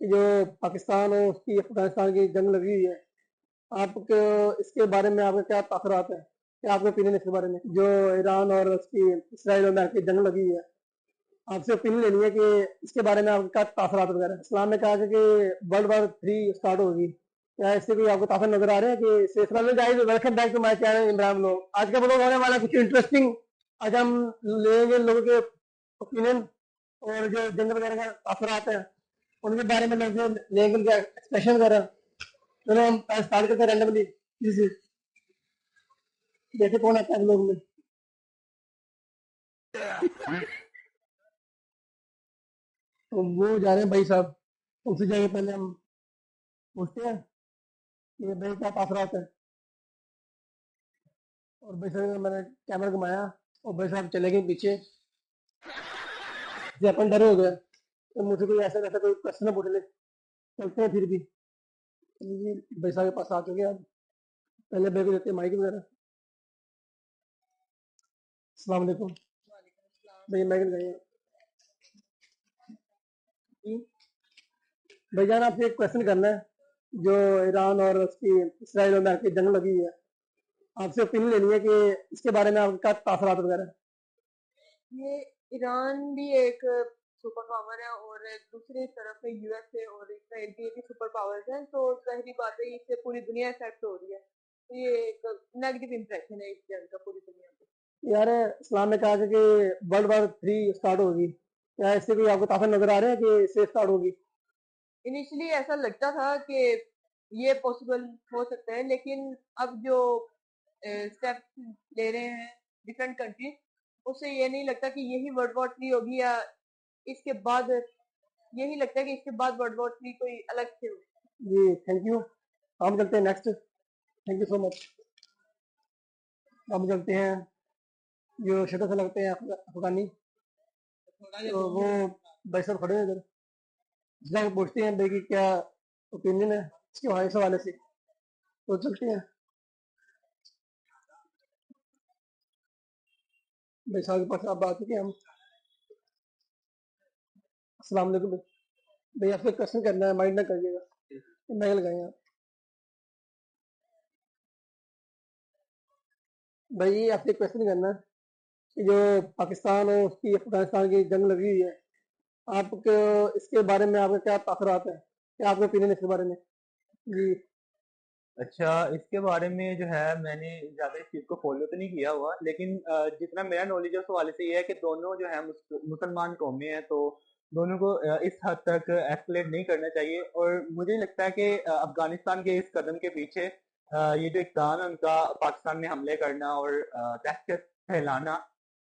जो पाकिस्तान और उसकी अफगानिस्तान की जंग लगी हुई है, आपके इसके बारे में आपका क्या तासरात है, क्या आपका ओपिनियन है इसके बारे में? जो ईरान और उसकी इसराइल और अमेरिका की जंग लगी हुई है, आपसे ओपिनियन लेनी है कि इसके बारे में आपका क्या तासरात वगैरह है? इस्लाम में कहा है कि वर्ल्ड वॉर 3 स्टार्ट होगी, क्या इससे कोई आपको तासर नजर आ रहे हैं? कि इससे इस्लाम में जाए welcome back to my channel Imran लोग। आज का ब्लॉग होने वाला कुछ इंटरेस्टिंग। आज हम लेंगे लोगों के ओपिनियन और जो जंग वगैरह का तासरात है उनके बारे में लोग लेंगे, उनके एक्सप्रेशन वगैरह। चलो हम स्टार्ट करते हैं रैंडमली। जी जी, देखते कौन आता है लोग में। तो वो जा रहे हैं भाई साहब, उनसे जाके पहले हम पूछते हैं कि भाई क्या तासरात है। और भाई साहब मैंने कैमरा घुमाया और भाई साहब चले गए पीछे, जब अपन डरे हो गए तो मुझे कोई ऐसा वैसा कोई क्वेश्चन पूछ ले। चलते हैं फिर भी। चलिए भाई साहब के पास आ चुके हैं अब। पहले भाई को देते हैं माइक वगैरह। अस्सलाम वालेकुम भाई, माइक लगाइए। भाईजान आपसे एक क्वेश्चन करना है। जो ईरान और उसकी इसराइल और अमेरिका की जंग लगी हुई है, आपसे ओपिनियन लेनी है कि इसके बारे में आपका क्या तासरात वगैरह है? ये ईरान भी एक सुपर पावर है और दूसरी तरफ है यूएसए और इसराइल भी एक सुपर पावर्स हैं, तो पहली बात है इससे पूरी दुनिया इफेक्ट हो रही है, तो ये एक नेगेटिव इम्प्रेशन है इस जंग का पूरी दुनिया पे। यार इस्लाम में कहा है कि वर्ल्ड वॉर 3 स्टार्ट होगी, क्या इससे कोई आपको तासर नजर आ रहे हैं कि इससे स्टार्ट होगी? इनिशियली ऐसा लगता था कि ये पॉसिबल हो सकता है, लेकिन अब जो स्टेप्स ले रहे हैं डिफरेंट कंट्रीज, उससे ये नहीं लगता कि यही वर्ल्ड वॉर 3 होगी, या इसके बाद यही लगता है कि इसके बाद वर्ल्ड वॉर 3 कोई अलग से होगी। जी थैंक यू। हम चलते हैं next. Thank you so much. हम चलते हैं जो शक्ल से लगते हैं अफगानी, तो वो भाई साहब खड़े हैं इधर। जाके पूछते हैं भाई की क्या ओपिनियन है इसके इस हवाले से। तो चलते हैं भाई साहब के पास। आप आ चुके हैं हम। अस्सलाम वालेकुम भाई, आपसे क्वेश्चन करना है, माइंड ना करिएगा। मैं लगाए आप। भाई आपसे क्वेश्चन करना है कि जो पाकिस्तान और उसकी अफगानिस्तान की जंग लगी हुई है, आपको इसके बारे में आपका क्या तासरात है, क्या आपका ओपिनियन है इसके बारे में? जी। अच्छा, इसके बारे में जो है मैंने ज़्यादा इस चीज़ को फॉलो तो नहीं किया हुआ, लेकिन जितना मेरा नॉलेज है उस हवाले से ये है कि दोनों जो है मुसलमान कौमें हैं, तो दोनों को इस हद तक एस्केलेट नहीं करना चाहिए। और मुझे लगता है कि अफगानिस्तान के इस कदम के पीछे ये जो इक़दाम है उनका पाकिस्तान में हमले करना और दहशत फैलाना,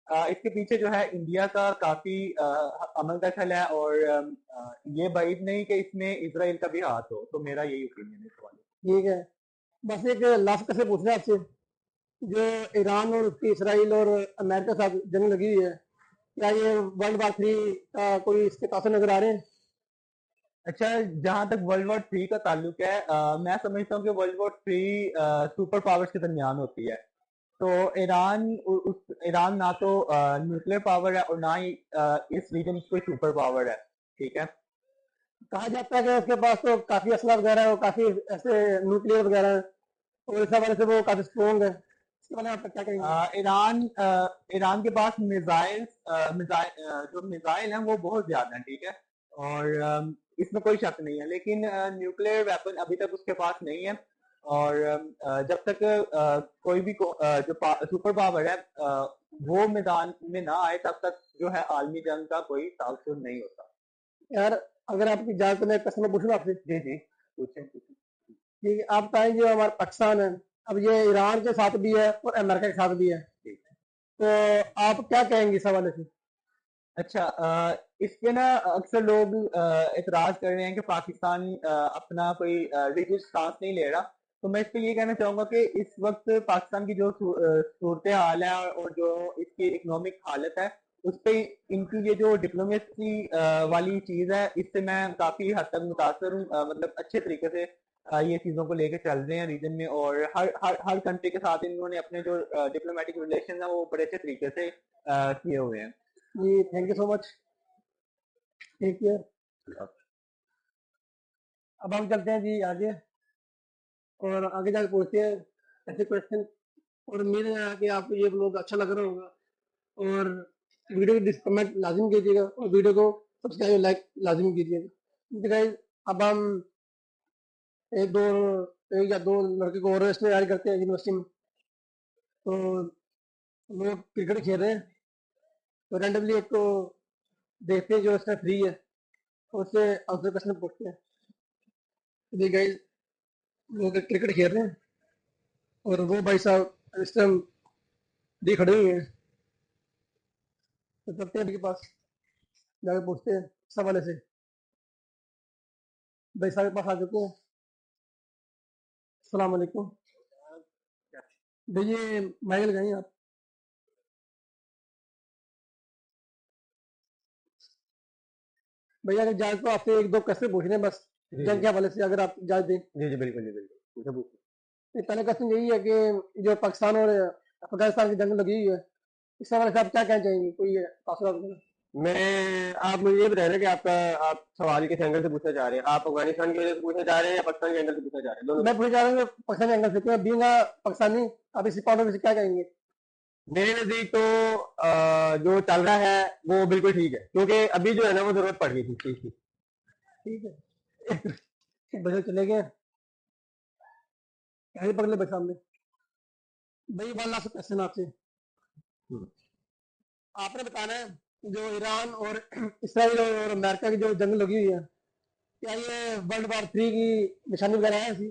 इसके पीछे जो है इंडिया का काफी अमल दखल है। और ये बात नहीं कि इसमें इसराइल का भी हाथ हो, तो मेरा यही ओपिनियन है इस हवाले से। ठीक है। बस एक लास्ट क्वेश्चन पूछना है आपसे। जो ईरान और उसकी इसराइल और अमेरिका के साथ जंग लगी हुई है, क्या ये वर्ल्ड वॉर 3 का कोई इसके तासर नजर आ रहे हैं? अच्छा, जहां तक वर्ल्ड वॉर 3 का ताल्लुक है, मैं समझता हूँ कि वर्ल्ड वॉर 3 सुपर पावर्स के दरमियान होती है। तो ईरान ना तो न्यूक्लियर पावर है और ना ही इस रीजन की कोई सुपर पावर है। ठीक है। कहा जाता है कि उसके पास तो काफी असला वगैरह है, वो काफी ऐसे न्यूक्लियर वगैरह है और इस हवाले से वो काफी स्ट्रोंग है। इसके बारे में आप क्या कहेंगे? ईरान के पास जो मिसाइल हैं वो बहुत ज्यादा हैं। ठीक है। और इसमें कोई शक नहीं है, लेकिन न्यूक्लियर वेपन अभी तक उसके पास नहीं है। और जब तक कोई भी जो सुपर पावर है वो मैदान में ना आए, तब तक जो है आलमी जंग का कोई तासुर नहीं होता। यार अगर आपकी इजाजत तो मैं क्वेश्चन पूछूं आपसे जी जी, पूछें पूछें। कि आप कहें जो हमारा पाकिस्तान है, अब ये ईरान के साथ भी है और अमेरिका के साथ भी है, ठीक है। तो आप क्या कहेंगे इस हवाले से? अच्छा, इस पे ना अक्सर लोग एतराज कर रहे हैं कि पाकिस्तान अपना कोई रिजिड स्टांस नहीं ले रहा। तो मैं इस पे ये कहना चाहूंगा कि इस वक्त पाकिस्तान की जो सूरत हाल है और जो इसकी इकोनॉमिक हालत है, उस पे इनकी ये जो डिप्लोमेसी वाली चीज है, इससे मैं काफी हद तक मुतासर हूँ। मतलब अच्छे तरीके से ये चीजों को लेके चल रहे हैं रीजन में, और हर कंट्री के साथ इन्होंने अपने जो डिप्लोमेटिक रिलेशन है वो बड़े अच्छे तरीके से किए हुए हैं। जी thank you so much. Take care. अब हम चलते हैं जी आगे और आगे जाके पूछते हैं ऐसे क्वेश्चन। और उम्मीद है कि आपको ये ब्लॉग अच्छा लग रहा होगा और वीडियो को कमेंट लाजिम कीजिएगा और वीडियो को सब्सक्राइब लाइक लाजिम कीजिएगा। गाइस अब हम एक या दो लड़के को और इसमें ऐड करते हैं यूनिवर्सिटी में। तो वो क्रिकेट खेल रहे हैं तो रैंडमली एक को देखते हैं जो इसमें फ्री है उससे आंसर क्वेश्चन पूछते हैं। जी गाइस वो क्रिकेट खेल रहे हैं और वो भाई साहब इस टाइम भी खड़े हुए हैं। तो चलते हैं उनके पास जाके पूछते हैं सब वाले से। भाई साहब के पास आ चुके हैं। अस्सलाम वालेकुम। भैया माइक लगाइए आप। भैया अगर जाए तो आपसे एक दो क्वेश्चन पूछने हैं बस जी जंग जी के हवाले से अगर आप जाए दें। जी जी बिल्कुल जी बिल्कुल पूछो पूछो। पहला क्वेश्चन यही है कि जो पाकिस्तान और अफगानिस्तान की जंग लगी हुई है इस हवाले से आप क्या कहना चाहेंगे कोई तासुरात? मैं आप मुझे ये बताए ना कि आपका आप सवाल किस एंगल से पूछना चाह रहे हैं। आप अफगानिस्तान की वजह से पूछना चाह रहे हैं या पाकिस्तान के एंगल से पूछना चाह रहे हैं, दोनों? मैं पूछना चाह रहा हूँ कि पाकिस्तान एंगल से क्यों बीइंग पाकिस्तानी आप इसी पॉइंट ऑफ व्यू से क्या कहेंगे? मेरे नजदीक तो जो चल रहा है वो बिल्कुल ठीक है, क्योंकि अभी जो है ना वो जरूरत पड़ गई थी चीज की। ठीक है बच्चे चले गए कहीं पकड़े भाई सामने। भाई वन लास्ट क्वेश्चन आपसे आपने बताना है जो ईरान और इसराइल और अमेरिका की जो जंग लगी हुई है क्या ये वर्ल्ड वॉर 3 की निशानी वगैरह है ऐसी?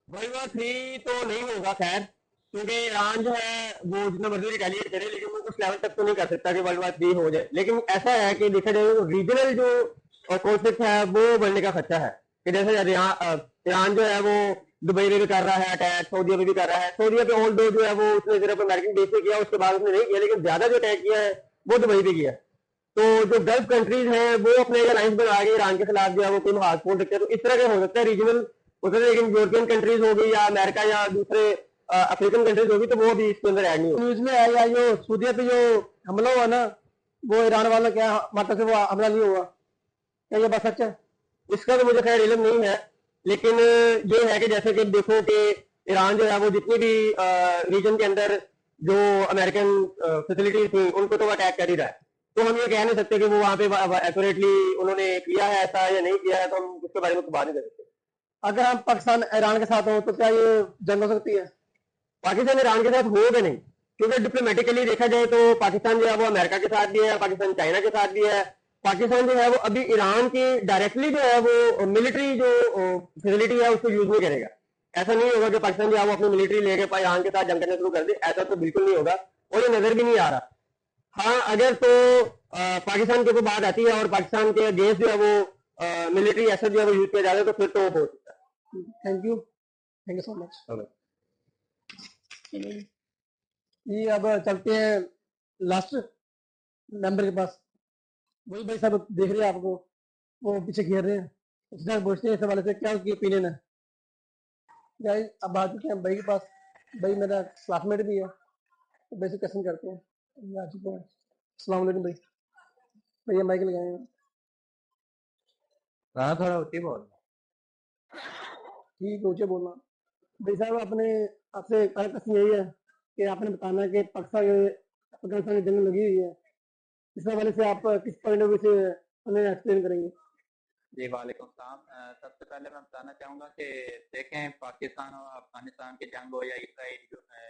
वर्ल्ड वॉर 3 तो नहीं होगा खैर, क्योंकि ईरान जो है वो जितना मर्जी रिटेलिएट करे लेकिन वो उस लेवल तक तो नहीं कर सकता कि वर्ल्ड वॉर 3 हो जाए। लेकिन ऐसा है कि देखा जाए रीजनल जो कॉन्फ्लिक्ट है वो बढ़ने का खतरा है। कि जैसे ईरान जो है वो दुबई में भी कर रहा है अटैक, सऊदीया में भी कर रहा है। सऊदीया पे ऑल दो जो है वो उसने सिर्फ अमेरिकन बेस पे किया, उसके बाद उसने नहीं किया, लेकिन ज्यादा जो अटैक किया है वो दुबई पे किया। तो जो गल्फ कंट्रीज हैं वो अपने अलायंस बना के ईरान के खिलाफ जो है वो कोई महाज खोल सकते हैं। तो इस तरह के हो सकता है रीजनल उधर, लेकिन यूरोपियन कंट्रीज होगी या अमेरिका या दूसरे अफ्रीकन कंट्रीज होगी तो वो भी इसके अंदर ऐड नहीं होगी। न्यूज में आया जो सऊदीया पे जो हमला हुआ ना वो ईरान वाला क्या माता से वो हमला नहीं हुआ क्या ये बात सच है? इसका तो मुझे खैर इल्म नहीं है, लेकिन ये है कि जैसे कि देखो कि ईरान जो है वो जितनी भी रीजन के अंदर जो अमेरिकन फैसिलिटीज थी उनको तो अटैक कर ही रहा है। तो हम ये कह नहीं सकते कि वो वहां पे एक्यूरेटली उन्होंने किया है ऐसा या नहीं किया है, तो हम उसके बारे में तो बात नहीं कर सकते। अगर हम पाकिस्तान ईरान के साथ हो तो क्या ये जंग हो सकती है? पाकिस्तान ईरान के साथ होगा नहीं, क्योंकि डिप्लोमेटिकली देखा जाए तो पाकिस्तान जो है वो अमेरिका के साथ भी है, पाकिस्तान चाइना के साथ भी है। पाकिस्तान जो है वो अभी ईरान की डायरेक्टली जो है वो मिलिट्री जो फैसिलिटी है उसको यूज नहीं करेगा। ऐसा नहीं होगा कि पाकिस्तान जो है वो अपनी मिलिट्री लेके ईरान के साथ जंग करना शुरू कर दे, ऐसा तो बिल्कुल नहीं होगा और ये नजर भी नहीं आ रहा। हाँ अगर तो पाकिस्तान के ऊपर बात आती है और पाकिस्तान के अगेंस्ट जो है वो मिलिट्री एसेट जो है वो यूज किया जाता है तो फिर तो हो सकता है। Thank you so much. ये अब चलते हैं लास्ट मेंबर के पास। वही भाई साहब देख रहे हैं आपको वो पीछे घेर रहे हैं उससे पूछते हैं इस हवाले से क्या उसकी ओपिनियन है। गाइस अब आ चुके हैं भाई के पास। भाई मेरा क्लासमेट भी है तो बेसिक क्वेश्चन करते हैं। ये आ चुके हैं। अस्सलाम वालेकुम भाई। भैया माइक लगाए हैं। हाँ थोड़ा होती बहुत। ठीक ऊंचे बोलना। भाई साहब आपने आपसे एक क्वेश्चन यही है कि आपने बताना है कि पाकिस्तान अफगानिस्तान की जंग लगी हुई है इस हवाले से आप किस पॉइंट ऑफ व्यू से उन्हें एक्सप्लेन करेंगे? जी वालेकुम सलाम। सबसे पहले मैं बताना चाहूँगा कि देखें पाकिस्तान और अफगानिस्तान की जंग हो या इसराइल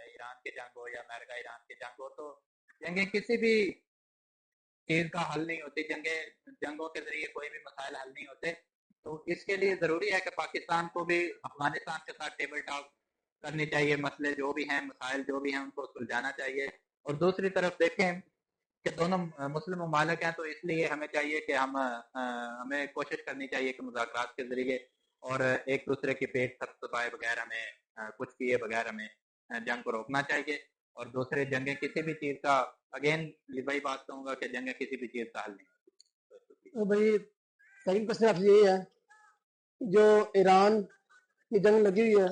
ईरान की जंग हो या अमेरिका ईरान की जंग हो, तो जंगें किसी भी चीज़ का हल नहीं होती। जंगों के जरिए कोई भी मसाइल हल नहीं होते। तो इसके लिए ज़रूरी है कि पाकिस्तान को भी अफगानिस्तान के साथ टेबल टॉक करनी चाहिए। मसले जो भी हैं, मसाइल जो भी हैं, उनको सुलझाना चाहिए। और दूसरी तरफ देखें कि दोनों मुस्लिम ममालिक हैं, तो इसलिए हमें चाहिए कि हमें कोशिश करनी चाहिए कि मुज़ाकरात के ज़रिए और एक दूसरे की पेट थपथपाए बगैर हमें कुछ किए बगैर हमें जंग को रोकना चाहिए। और दूसरे जंगें किसी भी चीज़ का अगेन वही बात कहूँगा कि जंगें किसी भी चीज़ का हल नहीं होती। तो भाई सेकंड क्वेश्चन आपसे यही है जो ईरान की जंग लगी हुई है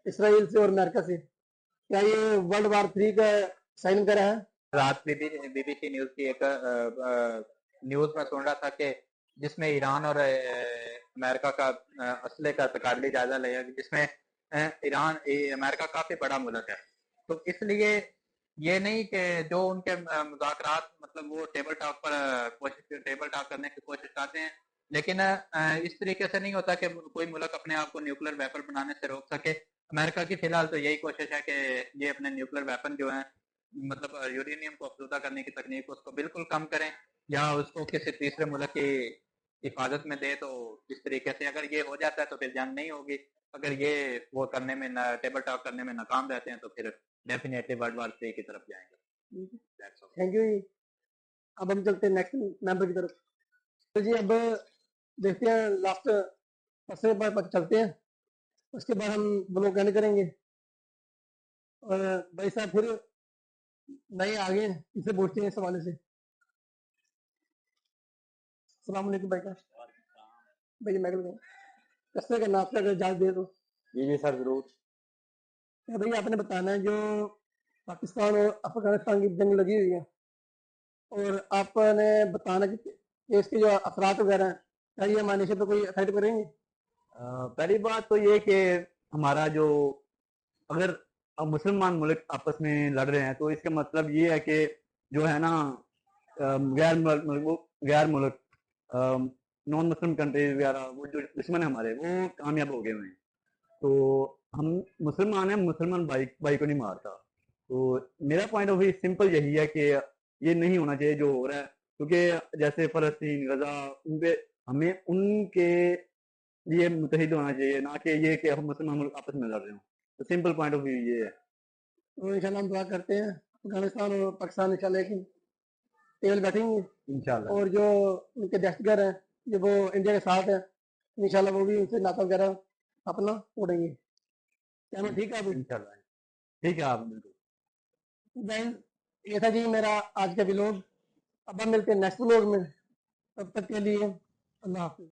इसराइल से और अमेरिका से क्या ये वर्ल्ड वॉर 3 का साइन वगैरह है? रात बीबीसी न्यूज़ की एक न्यूज़ में सुन रहा था कि जिसमें ईरान और अमेरिका का असले का तकादली जायजा लिया जिसमें ईरान अमेरिका काफी बड़ा मुल्क है। तो इसलिए ये नहीं कि जो उनके मुज़ाकरात मतलब वो टेबल टॉक पर टेबल टॉक करने की कोशिश करते हैं, लेकिन इस तरीके से नहीं होता कि कोई मुल्क अपने आप को न्यूक्लियर वेपन बनाने से रोक सके। अमेरिका की फिलहाल तो यही कोशिश है कि ये अपने न्यूक्लियर वेपन जो है मतलब यूरेनियम को अफजुदा करने की तकनीक उसको बिल्कुल कम करें या उसको किसी तीसरे मुल्क की हिफाजत में दे। तो इस तरीके से अगर ये हो जाता है तो फिर जंग नहीं होगी। अगर ये वो करने में टेबल टॉक करने में नाकाम रहते हैं तो फिर डेफिनेटली वर्ल्ड वार 3 की तरफ जाएंगे। That's all. थैंक यू जी। अब हम चलते हैं नेक्स्ट मेंबर की तरफ। तो जी अब देखते हैं लास्ट पर्सन पर चलते हैं, उसके बाद हम ब्लॉग एंड करेंगे। और भाई साहब फिर नए आगे इसे पूछते हैं इस हवाले से। सलाम अलैकुम भाई साहब। भाई मैं कैसे करना आपका अगर इजाज़त दे तो। जी सर जरूर। क्या भाई आपने बताना है जो पाकिस्तान और अफगानिस्तान की जंग लगी हुई है, और आपने बताना कि इसके जो असरात वगैरह हैं क्या ये हमारे नशे पर कोई इफेक्ट करेंगे। पहली बात तो ये कि हमारा जो अगर अब मुसलमान मुल्क आपस में लड़ रहे हैं तो इसका मतलब ये है कि जो है ना गैर मुल्क नॉन मुस्लिम कंट्रीज वगैरह वो जो दुश्मन है हमारे वो कामयाब हो गए हुए हैं। तो हम मुसलमान हैं, मुसलमान भाई भाई को नहीं मारता। तो मेरा पॉइंट ऑफ व्यू सिंपल यही है कि ये नहीं होना चाहिए जो हो रहा है, क्योंकि जैसे फलस्तीन गजा उन पे हमें उनके लिए मुतहिद होना चाहिए, ना कि ये कि हम मुसलमान मुल्क आपस में लड़ रहे हो। तो सिंपल पॉइंट ऑफ व्यू ये है। तो इंशाल्लाह हम दुआ करते हैं अफगानिस्तान और पाकिस्तान इंशाल्लाह एक टेबल बैठेंगे, इंशाल्लाह और जो उनके दहशतगर्द हैं जो वो इंडिया के साथ है, इंशाल्लाह वो भी उनसे नाता वगैरह अपना तोड़ेंगे। क्या मैं ठीक है अभी। इंशाल्लाह ठीक है आप बिल्कुल। देन ये था जी मेरा आज का व्लॉग। अब हम मिलते हैं नेक्स्ट व्लॉग में, तब तक के लिए अल्लाह हाफिज।